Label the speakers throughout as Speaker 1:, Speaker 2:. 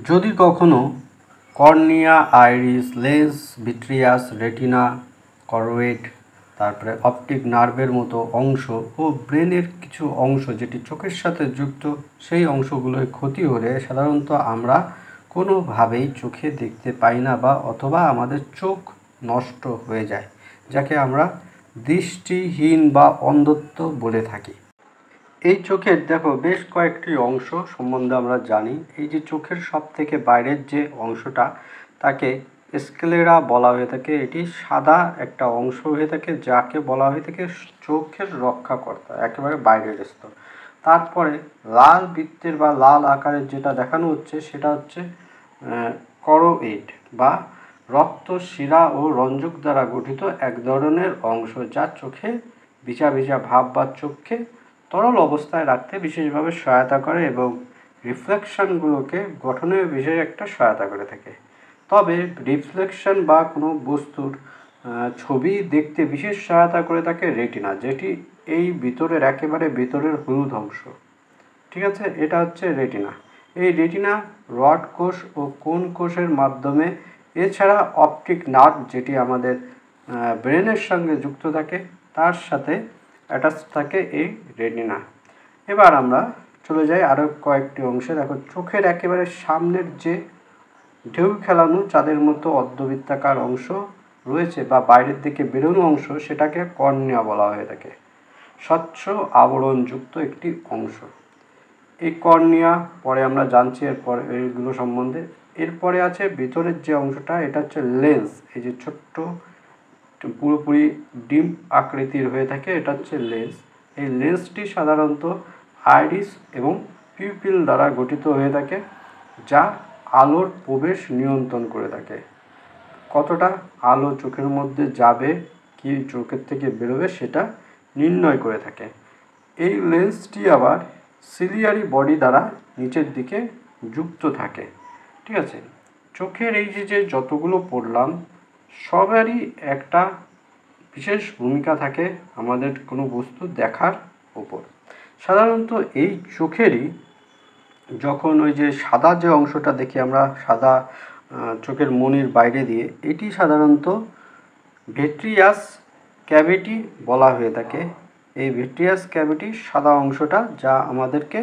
Speaker 1: যদি কখনো cornea, iris, lens, vitreous, retina, choroid, তারপরে অপটিক নার্ভের মতো অংশ ও ব্রেনের কিছু অংশ যেটি চোখের সাথে যুক্ত, সেই অংশগুলোর ক্ষতি হলে সাধারণত আমরা কোনোভাবেই চোখে দেখতে পাই না বা অথবা আমাদের চোখ নষ্ট হয়ে যায়, যাকে আমরা দৃষ্টিহীন বা অন্ধত্ব বলে থাকি। এই চোখের দেখো বেশ কয়েকটি অংশ সম্বন্ধে আমরা জানি। এই যে চোখের সব থেকে বাইরের যে অংশটা, তাকে স্ক্লেরা বলা হয়ে থাকে। এটি সাদা একটা অংশ হয়ে থাকে, যাকে বলা হয়ে থাকে চোখের রক্ষাকর্তা, একেবারে বাইরের স্তর। তারপরে লাল বৃত্তের বা লাল আকারের যেটা দেখানো হচ্ছে, সেটা হচ্ছে করোইড বা রক্ত, শিরা ও রঞ্জক দ্বারা গঠিত এক ধরনের অংশ, যা চোখে ভিজা ভিজা ভাব বা চোখকে তরল অবস্থায় রাখতে বিশেষভাবে সহায়তা করে এবং রিফ্লেকশনগুলোকে গঠনে বিশেষ একটা সহায়তা করে থাকে। তবে রিফ্লেকশন বা কোনো বস্তুর ছবি দেখতে বিশেষ সহায়তা করে থাকে রেটিনা, যেটি এই ভিতরের একেবারে ভিতরের হলুদ অংশ। ঠিক আছে, এটা হচ্ছে রেটিনা। এই রেটিনা রড কোষ ও কোন কোষের মাধ্যমে, এছাড়া অপটিক নার্ভ যেটি আমাদের ব্রেনের সঙ্গে যুক্ত থাকে, তার সাথে অ্যাটাচ থাকে এই রেটিনা। এবার আমরা চলে যাই আরও কয়েকটি অংশে। দেখো, চোখের একেবারে সামনের যে ঢেউ খেলানো চাঁদের মতো অর্ধবৃত্তাকার অংশ রয়েছে বা বাইরের দিকে বেরোনো অংশ, সেটাকে কর্নিয়া বলা হয়ে থাকে। স্বচ্ছ আবরণযুক্ত একটি অংশ এই কর্নিয়া, পরে আমরা জানছি এরপরে এইগুলো সম্বন্ধে। এরপরে আছে ভিতরের যে অংশটা, এটা হচ্ছে লেন্স। এই যে ছোট্ট পুরোপুরি ডিম আকৃতির হয়ে থাকে, এটা হচ্ছে লেন্স। এই লেন্সটি সাধারণত আইরিস এবং পিউপিল দ্বারা গঠিত হয়ে থাকে, যা আলোর প্রবেশ নিয়ন্ত্রণ করে থাকে। কতটা আলো চোখের মধ্যে যাবে, কি চোখের থেকে বেরোবে, সেটা নির্ণয় করে থাকে। এই লেন্সটি আবার সিলিয়ারি বডি দ্বারা নিচের দিকে যুক্ত থাকে। ঠিক আছে, চোখের এই যে যতগুলো পড়লাম, সবারই একটা বিশেষ ভূমিকা থাকে আমাদের কোনো বস্তু দেখার ওপর। সাধারণত এই চোখেরই যখন ওই যে সাদা যে অংশটা দেখি আমরা, সাদা চোখের মনির বাইরে দিয়ে, এটি সাধারণত ভিট্রিয়াস ক্যাভিটি বলা হয়ে থাকে। এই ভিট্রিয়াস ক্যাভিটি সাদা অংশটা, যা আমাদেরকে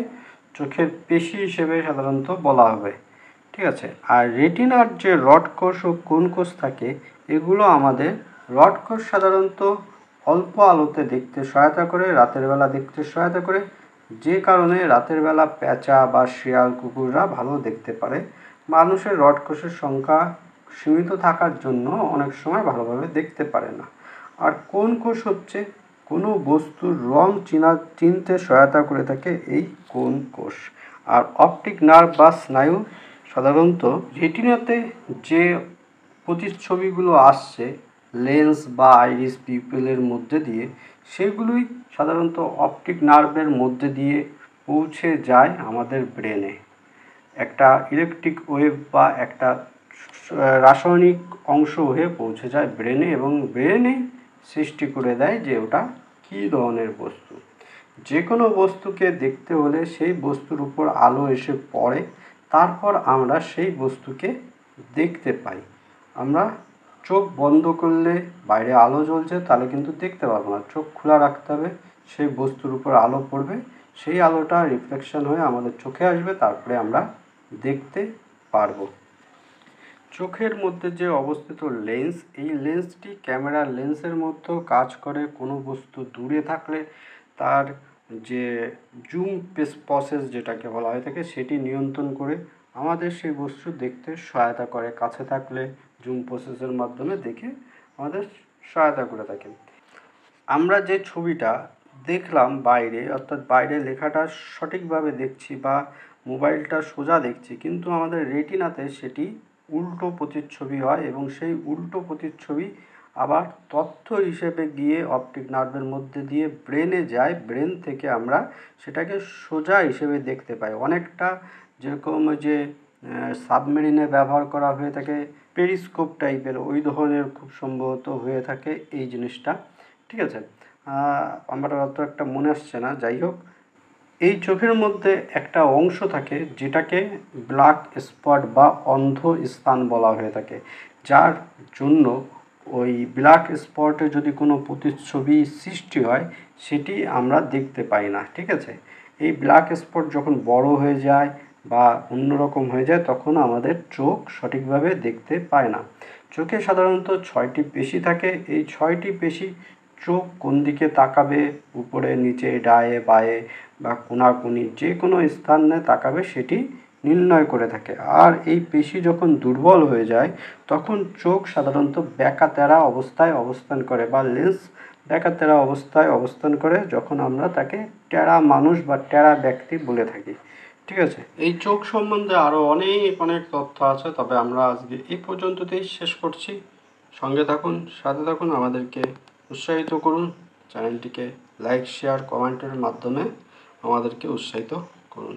Speaker 1: চোখের পেশি হিসেবে সাধারণত বলা হবে। ঠিক আছে, আর রেটিনার যে রড কোষ ও কোন কোষ থাকে, এগুলো আমাদের রড কোষ সাধারণত অল্প আলোতে দেখতে সহায়তা করে, রাতের বেলা দেখতে সহায়তা করে, যে কারণে রাতের বেলা পেঁচা বা শিয়াল কুকুররা ভালো দেখতে পারে। মানুষের রড কোষের সংখ্যা সীমিত থাকার জন্য অনেক সময় ভালোভাবে দেখতে পারে না। আর কোন কোষ হচ্ছে কোনো বস্তুর রং চিনতে সহায়তা করে থাকে এই কোন কোষ। আর অপটিক নার্ভ বা স্নায়ু সাধারণত রেটিনাতে যে প্রতিচ্ছবিগুলো আসছে লেন্স বা আইরিস পিউপিলের মধ্যে দিয়ে, সেগুলোই সাধারণত অপটিক নার্ভের মধ্যে দিয়ে পৌঁছে যায় আমাদের ব্রেনে। একটা ইলেকট্রিক ওয়েভ বা একটা রাসায়নিক অংশ হয়ে পৌঁছে যায় ব্রেনে, এবং ব্রেনে সৃষ্টি করে দেয় যে ওটা কী ধরনের বস্তু। যে কোনো বস্তুকে দেখতে হলে সেই বস্তুর উপর আলো এসে পড়ে, তারপর আমরা সেই বস্তুকে দেখতে পাই। আমরা চোখ বন্ধ করলে বাইরে আলো জ্বলছে, তাহলে কিন্তু দেখতে পারবো না। চোখ খোলা রাখতে হবে, সেই বস্তুর উপর আলো পড়বে, সেই আলোটা রিফ্লেকশন হয়ে আমাদের চোখে আসবে, তারপরে আমরা দেখতে পারবো। চোখের মধ্যে যে অবস্থিত লেন্স, এই লেন্সটি ক্যামেরার লেন্সের মতো কাজ করে। কোনো বস্তু দূরে থাকলে তার যে জুম প্রসেস যেটাকে বলা হয়ে থাকে, সেটি নিয়ন্ত্রণ করে আমাদের সেই বস্তু দেখতে সহায়তা করে। কাছে থাকলে জুম প্রসেসের মাধ্যমে দেখে আমাদের সহায়তা করে থাকে। আমরা যে ছবিটা দেখলাম বাইরে, অর্থাৎ বাইরে লেখাটা সঠিকভাবে দেখছি বা মোবাইলটা সোজা দেখছি, কিন্তু আমাদের রেটিনাতে সেটি উল্টো প্রতিচ্ছবি হয়, এবং সেই উল্টো প্রতিচ্ছবি আবার তথ্য হিসেবে গিয়ে অপটিক নার্ভের মধ্যে দিয়ে ব্রেনে যায়। ব্রেন থেকে আমরা সেটাকে সোজা হিসেবে দেখতে পাই। অনেকটা যেরকম যে সাবমেরিনে ব্যবহার করা হয়ে থাকে পেরিস্কোপ টাইপের, ওই ধরনের খুব সম্ভবত হয়ে থাকে এই জিনিসটা। ঠিক আছে, আমার অত একটা মনে আসছে না, যাই হোক। এই চোখের মধ্যে একটা অংশ থাকে যেটাকে ব্ল্যাক স্পট বা অন্ধ স্থান বলা হয়ে থাকে, যার জন্য ওই ব্ল্যাক স্পটে যদি কোনো প্রতিচ্ছবি সৃষ্টি হয় সেটি আমরা দেখতে পাই না, ঠিক আছে। এই ব্ল্যাক স্পট যখন বড় হয়ে যায় বা অন্যরকম হয়ে যায় তখন আমাদের চোখ সঠিকভাবে দেখতে পায় না। চোখে সাধারণত 6টি পেশি থাকে। এই 6টি পেশি চোখ কোন দিকে তাকাবে, উপরে নিচে ডায়ে বাঁয়ে বা কোনাকুনি যে কোনো স্থানে তাকাবে সেটি নির্ণয় করে থাকে। আর এই পেশি যখন দুর্বল হয়ে যায় তখন চোখ সাধারণত ব্যাকাতেরা অবস্থায় অবস্থান করে বা লেন্স ব্যাকাতেরা অবস্থায় অবস্থান করে, যখন আমরা তাকে টেরা মানুষ বা টেরা ব্যক্তি বলে থাকি, ঠিক আছে। এই চোখ সম্বন্ধে আরও অনেক অনেক তথ্য আছে, তবে আমরা আজকে এই পর্যন্ততেই শেষ করছি। সঙ্গে থাকুন, সাথে থাকুন, আমাদেরকে উৎসাহিত করুন, চ্যানেলটিকে লাইক শেয়ার কমেন্টের মাধ্যমে আমাদেরকে উৎসাহিত করুন।